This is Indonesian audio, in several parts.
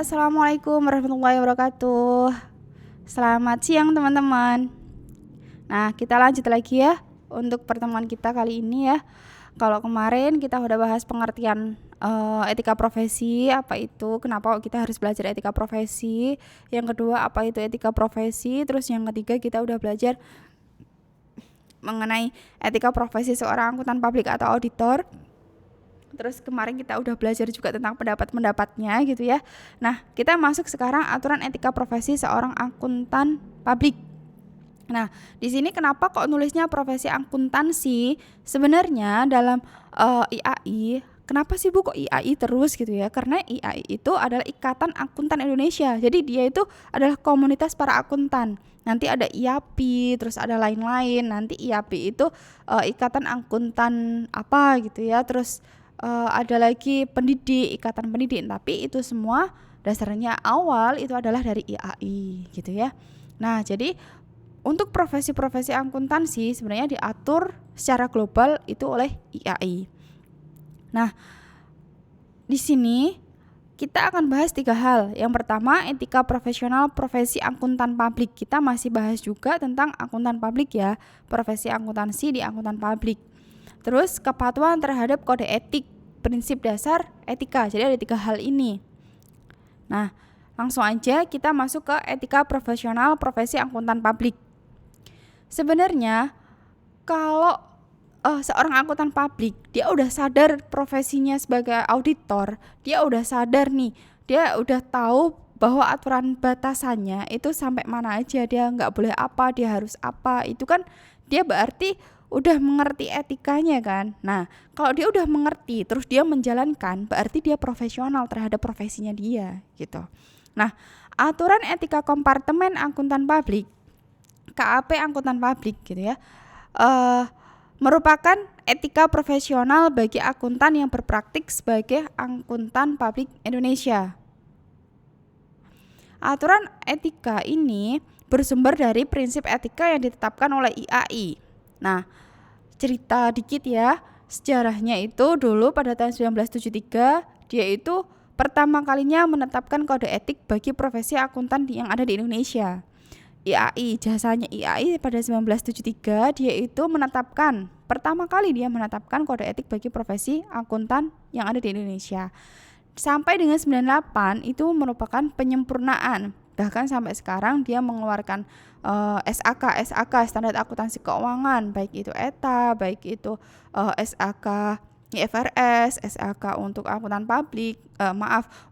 Assalamualaikum warahmatullahi wabarakatuh. Selamat siang teman-teman. Nah, kita lanjut lagi ya untuk pertemuan kita kali ini ya. Kalau kemarin kita udah bahas pengertian etika profesi, apa itu, kenapa kita harus belajar etika profesi. Yang kedua, apa itu etika profesi. Terus yang ketiga, kita udah belajar mengenai etika profesi seorang akuntan publik atau auditor. Terus kemarin kita udah belajar juga tentang pendapat-pendapatnya gitu ya. Nah, kita masuk sekarang aturan etika profesi seorang akuntan publik. Nah, di sini kenapa kok nulisnya profesi akuntansi? Sebenarnya dalam IAI, kenapa sih Bu kok IAI terus gitu ya? Karena IAI itu adalah Ikatan Akuntan Indonesia. Jadi dia itu adalah komunitas para akuntan. Nanti ada IAPI, terus ada lain-lain. Nanti IAPI itu Ikatan Akuntan apa gitu ya. Terus ada lagi pendidik, ikatan pendidik, tapi itu semua dasarnya awal itu adalah dari IAI gitu ya. Nah, jadi untuk profesi-profesi akuntansi sebenarnya diatur secara global itu oleh IAI. Nah, di sini kita akan bahas 3 hal. Yang pertama, etika profesional profesi akuntan publik. Kita masih bahas juga tentang akuntan publik ya, profesi akuntansi di akuntan publik. Terus kepatuhan terhadap kode etik, prinsip dasar etika. Jadi ada 3 hal ini. Nah, langsung aja kita masuk ke etika profesional profesi akuntan publik. Sebenarnya kalau seorang akuntan publik, dia udah sadar profesinya sebagai auditor, dia udah sadar nih, dia udah tahu bahwa aturan batasannya itu sampai mana aja, dia nggak boleh apa, dia harus apa, itu kan dia berarti udah mengerti etikanya kan. Nah, kalau dia udah mengerti terus dia menjalankan, berarti dia profesional terhadap profesinya dia gitu. Nah, aturan etika kompartemen akuntan publik, KAP akuntan publik gitu ya, merupakan etika profesional bagi akuntan yang berpraktik sebagai akuntan publik Indonesia. Aturan etika ini bersumber dari prinsip etika yang ditetapkan oleh IAI. Nah, cerita dikit ya, sejarahnya itu dulu pada tahun 1973 dia itu pertama kalinya menetapkan kode etik bagi profesi akuntan yang ada di Indonesia. IAI, jasanya IAI pada 1973 dia itu menetapkan, pertama kali dia menetapkan kode etik bagi profesi akuntan yang ada di Indonesia. Sampai dengan 98 itu merupakan penyempurnaan. Bahkan sampai sekarang dia mengeluarkan SAK standar akuntansi keuangan, baik itu ETA, baik itu SAK IFRS, SAK untuk akuntan publik,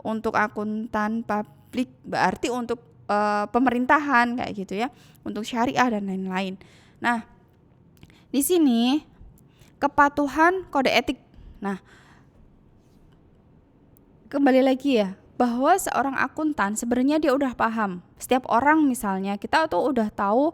untuk akuntan publik berarti untuk pemerintahan kayak gitu ya, untuk syariah dan lain-lain. Nah, di sini kepatuhan kode etik. Nah, kembali lagi ya, bahwa seorang akuntan sebenarnya dia udah paham. Setiap orang misalnya kita tuh udah tahu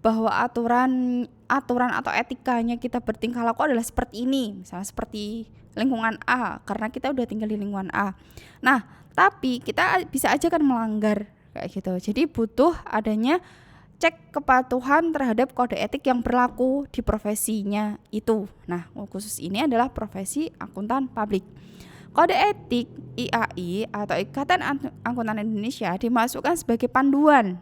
bahwa aturan atau etikanya kita bertingkah laku adalah seperti ini, misalnya seperti lingkungan A, karena kita udah tinggal di lingkungan A. Nah, tapi kita bisa aja kan melanggar kayak gitu. Jadi butuh adanya cek kepatuhan terhadap kode etik yang berlaku di profesinya itu. Nah, khusus ini adalah profesi akuntan publik. Kode etik IAI atau Ikatan Akuntan Indonesia dimasukkan sebagai panduan.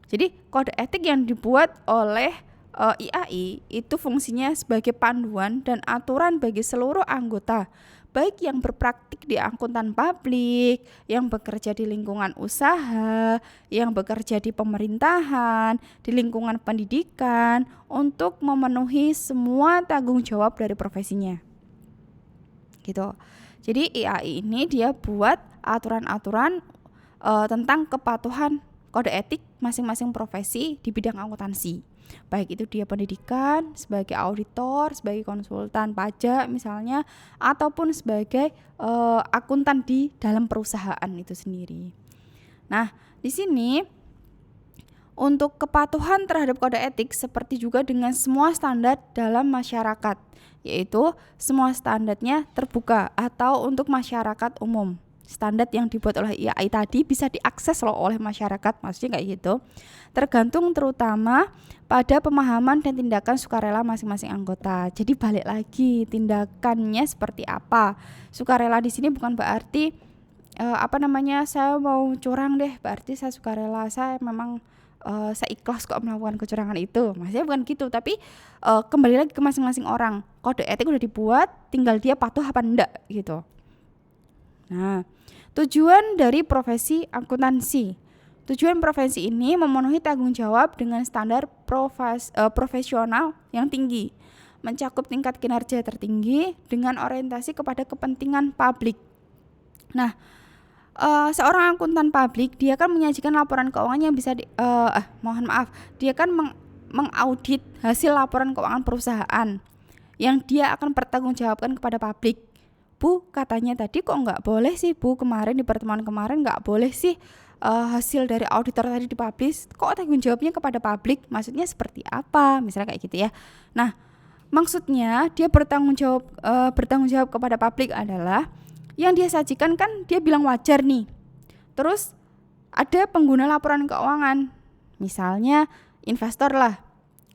Jadi kode etik yang dibuat oleh IAI itu fungsinya sebagai panduan dan aturan bagi seluruh anggota, baik yang berpraktik di akuntan publik, yang bekerja di lingkungan usaha, yang bekerja di pemerintahan, di lingkungan pendidikan, untuk memenuhi semua tanggung jawab dari profesinya. Gitu. Jadi IAI ini dia buat aturan-aturan tentang kepatuhan kode etik masing-masing profesi di bidang akuntansi. Baik itu dia pendidikan, sebagai auditor, sebagai konsultan pajak misalnya, ataupun sebagai akuntan di dalam perusahaan itu sendiri. Nah, di sini untuk kepatuhan terhadap kode etik seperti juga dengan semua standar dalam masyarakat, yaitu semua standarnya terbuka atau untuk masyarakat umum. Standar yang dibuat oleh IAI tadi bisa diakses loh oleh masyarakat, maksudnya kayak gitu. Tergantung terutama pada pemahaman dan tindakan sukarela masing-masing anggota. Jadi balik lagi tindakannya seperti apa. Sukarela di sini bukan berarti saya mau curang deh, berarti saya sukarela, saya memang saya ikhlas kok melakukan kecurangan itu. Maksudnya bukan gitu, tapi kembali lagi ke masing-masing orang. Kode etik udah dibuat, tinggal dia patuh apa enggak gitu. Nah, tujuan dari profesi akuntansi. Tujuan profesi ini memenuhi tanggung jawab dengan standar profesional yang tinggi, mencakup tingkat kinerja tertinggi dengan orientasi kepada kepentingan publik. Nah, seorang akuntan publik dia kan menyajikan laporan keuangan yang bisa dia kan mengaudit hasil laporan keuangan perusahaan yang dia akan pertanggungjawabkan kepada publik. Bu, katanya tadi kok nggak boleh sih Bu, kemarin di pertemuan kemarin nggak boleh sih hasil dari auditor tadi dipublish, kok tanggung jawabnya kepada publik, maksudnya seperti apa, misalnya kayak gitu ya. Nah, maksudnya dia bertanggung jawab kepada publik adalah yang dia sajikan kan dia bilang wajar nih. Terus ada pengguna laporan keuangan, misalnya investor lah.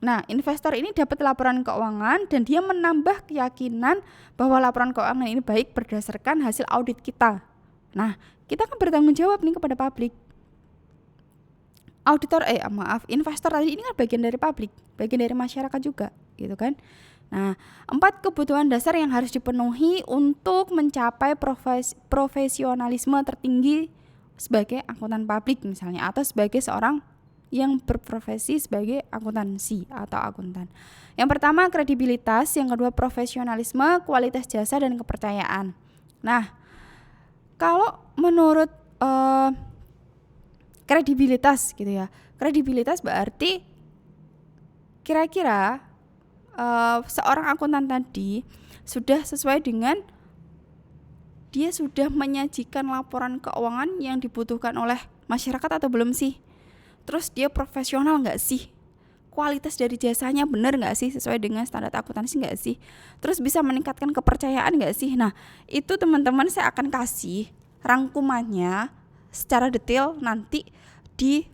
Nah, investor ini dapat laporan keuangan dan dia menambah keyakinan bahwa laporan keuangan ini baik berdasarkan hasil audit kita. Nah, kita kan bertanggung jawab nih kepada publik. Investor tadi ini kan bagian dari publik, bagian dari masyarakat juga, gitu kan. Nah, 4 kebutuhan dasar yang harus dipenuhi untuk mencapai profesionalisme tertinggi sebagai akuntan publik misalnya, atau sebagai seorang yang berprofesi sebagai akuntansi atau akuntan. Yang pertama kredibilitas, yang kedua profesionalisme, kualitas jasa dan kepercayaan. Nah, kalau menurut kredibilitas gitu ya, kredibilitas berarti kira-kira seorang akuntan tadi sudah sesuai dengan dia sudah menyajikan laporan keuangan yang dibutuhkan oleh masyarakat atau belum sih? Terus dia profesional nggak sih? Kualitas dari jasanya benar nggak sih, sesuai dengan standar akuntansi nggak sih? Terus bisa meningkatkan kepercayaan nggak sih? Nah, itu teman-teman saya akan kasih rangkumannya secara detail nanti di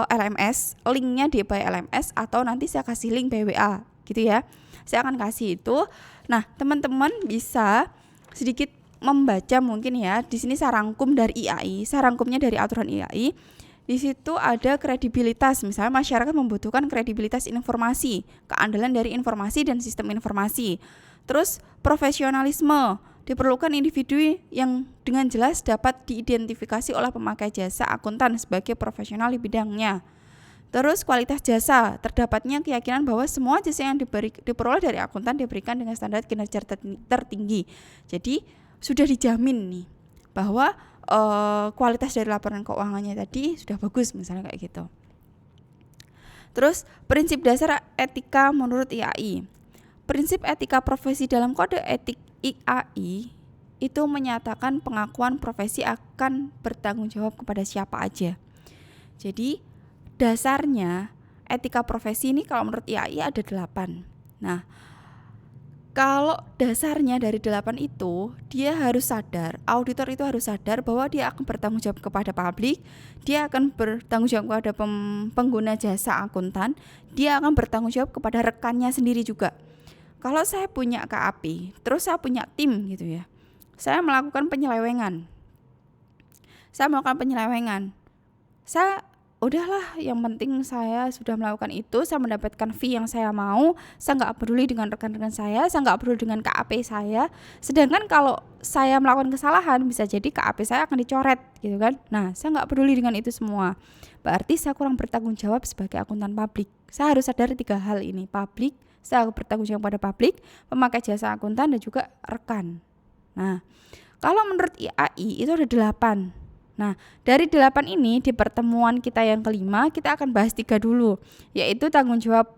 LMS, linknya di by LMS, atau nanti saya kasih link BWA gitu ya. Saya akan kasih itu. Nah, teman-teman bisa sedikit membaca mungkin ya. Di sini saya rangkum dari IAI, saya rangkumnya dari aturan IAI. Di situ ada kredibilitas, misalnya masyarakat membutuhkan kredibilitas informasi, keandalan dari informasi dan sistem informasi. Terus profesionalisme, diperlukan individu yang dengan jelas dapat diidentifikasi oleh pemakai jasa akuntan sebagai profesional di bidangnya. Terus kualitas jasa, terdapatnya keyakinan bahwa semua jasa yang diperoleh dari akuntan diberikan dengan standar kinerja tertinggi. Jadi sudah dijamin nih bahwa kualitas dari laporan keuangannya tadi sudah bagus misalnya kayak gitu. Terus prinsip dasar etika menurut IAI. Prinsip etika profesi dalam kode etik IAI itu menyatakan pengakuan profesi akan bertanggung jawab kepada siapa aja. Jadi dasarnya etika profesi ini kalau menurut IAI ada 8. Nah, kalau dasarnya dari 8 itu, dia harus sadar, auditor itu harus sadar bahwa dia akan bertanggung jawab kepada publik, dia akan bertanggung jawab kepada pengguna jasa akuntan, dia akan bertanggung jawab kepada rekannya sendiri juga. Kalau saya punya KAP, terus saya punya tim gitu ya, saya melakukan penyelewengan. Saya udahlah, yang penting saya sudah melakukan itu, saya mendapatkan fee yang saya mau, saya nggak peduli dengan rekan-rekan saya nggak peduli dengan KAP saya. Sedangkan kalau saya melakukan kesalahan, bisa jadi KAP saya akan dicoret gitu kan. Nah, saya nggak peduli dengan itu semua. Berarti saya kurang bertanggung jawab sebagai akuntan publik. Saya harus sadar 3 hal ini, publik, saya bertanggung jawab pada publik, pemakai jasa akuntan, dan juga rekan. Nah, kalau menurut IAI itu ada 8. Nah, dari 8 ini di pertemuan kita yang kelima kita akan bahas 3 dulu, yaitu tanggung jawab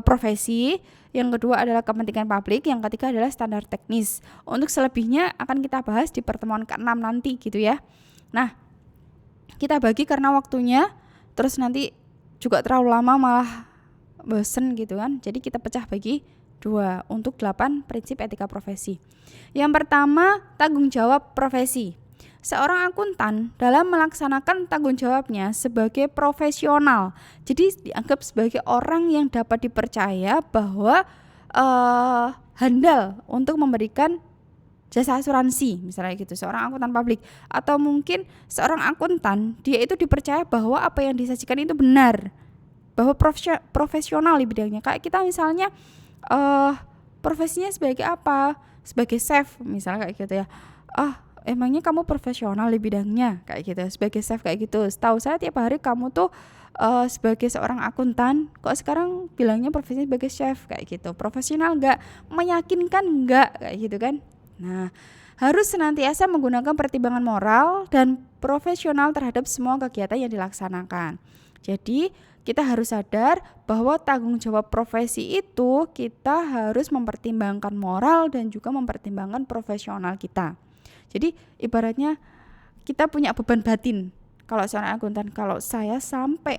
profesi, yang kedua adalah kepentingan publik, yang ketiga adalah standar teknis. Untuk selebihnya akan kita bahas di pertemuan ke-6 nanti gitu ya. Nah, kita bagi karena waktunya, terus nanti juga terlalu lama malah bosen gitu kan. Jadi kita pecah bagi 2 untuk 8 prinsip etika profesi. Yang pertama, tanggung jawab profesi. Seorang akuntan dalam melaksanakan tanggung jawabnya sebagai profesional, jadi dianggap sebagai orang yang dapat dipercaya bahwa handal untuk memberikan jasa asuransi misalnya gitu, seorang akuntan publik. Atau mungkin seorang akuntan dia itu dipercaya bahwa apa yang disajikan itu benar, bahwa profesional di bidangnya. Kayak kita misalnya profesinya sebagai apa, sebagai chef misalnya kayak gitu ya, emangnya kamu profesional di bidangnya kayak gitu, sebagai chef kayak gitu. Setahu saya tiap hari kamu tuh sebagai seorang akuntan, kok sekarang bilangnya profesinya sebagai chef kayak gitu, profesional nggak, meyakinkan nggak kayak gitu kan. Nah, harus senantiasa menggunakan pertimbangan moral dan profesional terhadap semua kegiatan yang dilaksanakan. Jadi kita harus sadar bahwa tanggung jawab profesi itu kita harus mempertimbangkan moral dan juga mempertimbangkan profesional kita. Jadi ibaratnya kita punya beban batin. Kalau seorang akuntan, kalau saya sampai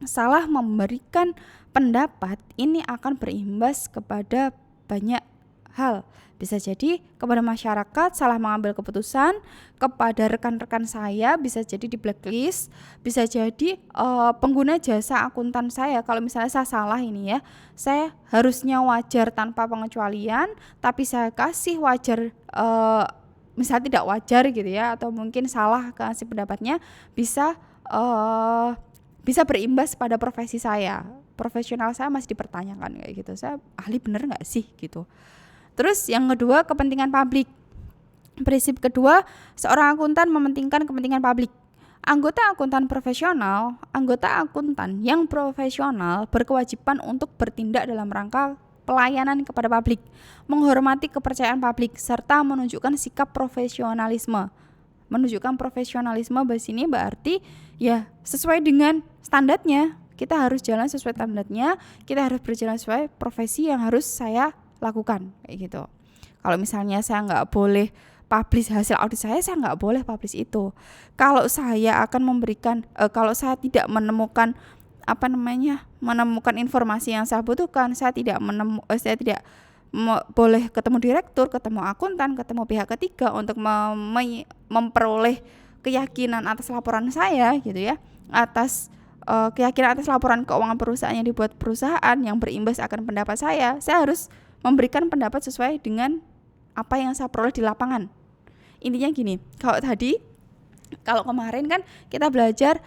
salah memberikan pendapat, ini akan berimbas kepada banyak hal. Bisa jadi kepada masyarakat salah mengambil keputusan, kepada rekan-rekan saya bisa jadi di blacklist, bisa jadi pengguna jasa akuntan saya, kalau misalnya saya salah ini ya, saya harusnya wajar tanpa pengecualian, tapi saya kasih wajar misalnya tidak wajar gitu ya, atau mungkin salah kasih pendapatnya, bisa berimbas pada profesi saya, profesional saya masih dipertanyakan kayak gitu, saya ahli bener nggak sih gitu. Terus yang kedua, kepentingan publik. Prinsip kedua, seorang akuntan mementingkan kepentingan publik. Anggota akuntan yang profesional berkewajiban untuk bertindak dalam rangka pelayanan kepada publik, menghormati kepercayaan publik, serta menunjukkan sikap profesionalisme. Menunjukkan profesionalisme di sini berarti ya sesuai dengan standarnya. Kita harus jalan sesuai standarnya, kita harus berjalan sesuai profesi yang harus saya lakukan kayak gitu. Kalau misalnya saya nggak boleh publish hasil audit saya nggak boleh publish itu. Kalau saya akan memberikan kalau saya tidak menemukan menemukan informasi yang saya butuhkan, saya tidak boleh ketemu direktur, ketemu akuntan, ketemu pihak ketiga untuk memperoleh keyakinan atas laporan saya gitu ya, atas keyakinan atas laporan keuangan perusahaan yang dibuat perusahaan yang berimbas akan pendapat saya harus memberikan pendapat sesuai dengan apa yang saya peroleh di lapangan. Intinya gini, kalau kemarin kan kita belajar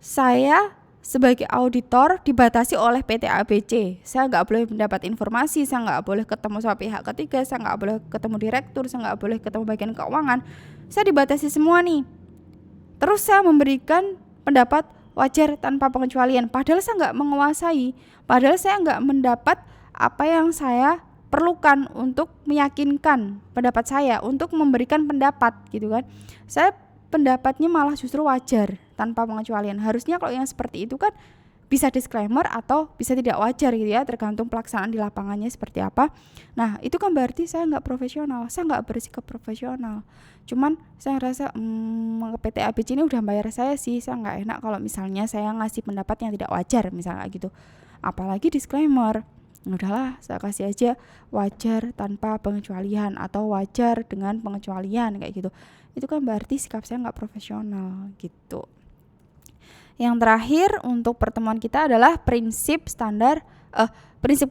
saya sebagai auditor dibatasi oleh PT ABC. Saya nggak boleh mendapat informasi, saya nggak boleh ketemu sama pihak ketiga, saya nggak boleh ketemu direktur, saya nggak boleh ketemu bagian keuangan. Saya dibatasi semua nih. Terus saya memberikan pendapat wajar tanpa pengecualian, padahal saya nggak menguasai, padahal saya nggak mendapat apa yang saya perlukan untuk meyakinkan pendapat saya, untuk memberikan pendapat gitu kan. Saya pendapatnya malah justru wajar tanpa pengecualian. Harusnya kalau yang seperti itu kan bisa disclaimer atau bisa tidak wajar gitu ya, tergantung pelaksanaan di lapangannya seperti apa. Nah itu kan berarti saya nggak profesional, saya nggak bersikap profesional. Cuman saya rasa PT ABC ini udah bayar saya sih, saya nggak enak kalau misalnya saya ngasih pendapat yang tidak wajar misalnya gitu, apalagi disclaimer. Udahlah saya kasih aja wajar tanpa pengecualian atau wajar dengan pengecualian kayak gitu. Itu kan berarti sikap saya nggak profesional gitu. Yang terakhir untuk pertemuan kita adalah prinsip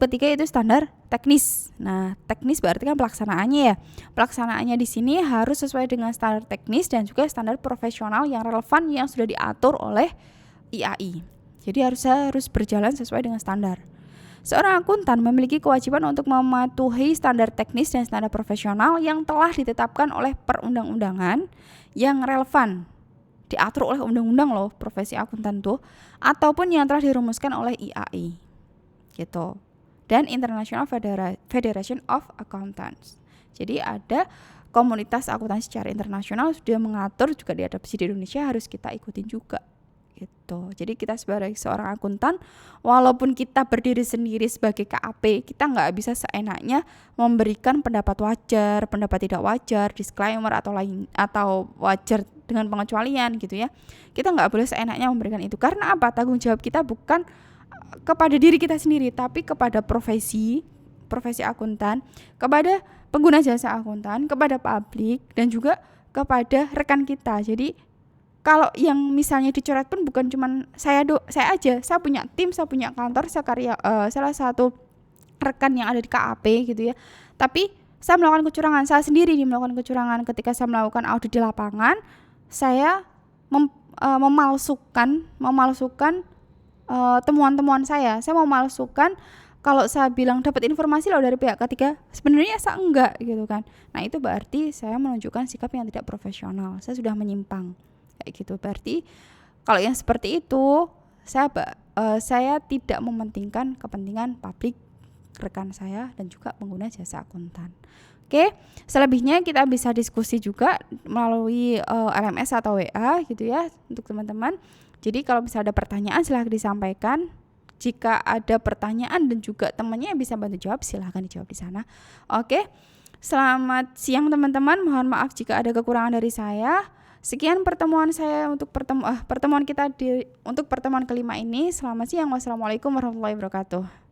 ketiga yaitu standar teknis. Nah, teknis berarti kan pelaksanaannya ya. Pelaksanaannya di sini harus sesuai dengan standar teknis dan juga standar profesional yang relevan yang sudah diatur oleh IAI. Jadi harus berjalan sesuai dengan standar. Seorang akuntan memiliki kewajiban untuk mematuhi standar teknis dan standar profesional yang telah ditetapkan oleh perundang-undangan yang relevan, diatur oleh undang-undang loh profesi akuntan tuh, ataupun yang telah dirumuskan oleh IAI gitu, dan International Federation of Accountants. Jadi ada komunitas akuntan secara internasional sudah mengatur, juga diadopsi di Indonesia, harus kita ikutin juga gitu. Jadi kita sebagai seorang akuntan, walaupun kita berdiri sendiri sebagai KAP, kita nggak bisa seenaknya memberikan pendapat wajar, pendapat tidak wajar, disclaimer atau wajar dengan pengecualian gitu ya. Kita nggak boleh seenaknya memberikan itu. Karena apa? Tanggung jawab kita bukan kepada diri kita sendiri, tapi kepada profesi akuntan, kepada pengguna jasa akuntan, kepada publik, dan juga kepada rekan kita. Jadi kalau yang misalnya dicoret pun bukan cuma saya aja, saya punya tim, saya punya kantor, salah satu rekan yang ada di KAP gitu ya. Tapi saya melakukan kecurangan, saya sendiri melakukan kecurangan ketika saya melakukan audit di lapangan. Saya memalsukan temuan-temuan saya memalsukan kalau saya bilang dapat informasi loh dari pihak ketiga, sebenarnya saya enggak gitu kan. Nah itu berarti saya menunjukkan sikap yang tidak profesional, saya sudah menyimpang kayak gitu. Berarti kalau yang seperti itu saya tidak mementingkan kepentingan publik rekan saya dan juga pengguna jasa akuntan. Oke, selebihnya kita bisa diskusi juga melalui LMS atau WA gitu ya untuk teman-teman. Jadi kalau bisa ada pertanyaan silahkan disampaikan. Jika ada pertanyaan dan juga temannya yang bisa bantu jawab, silahkan dijawab di sana. Oke, selamat siang teman-teman. Mohon maaf jika ada kekurangan dari saya. Sekian pertemuan saya untuk pertemuan kita untuk pertemuan kelima ini. Selamat siang. Wassalamualaikum warahmatullahi wabarakatuh.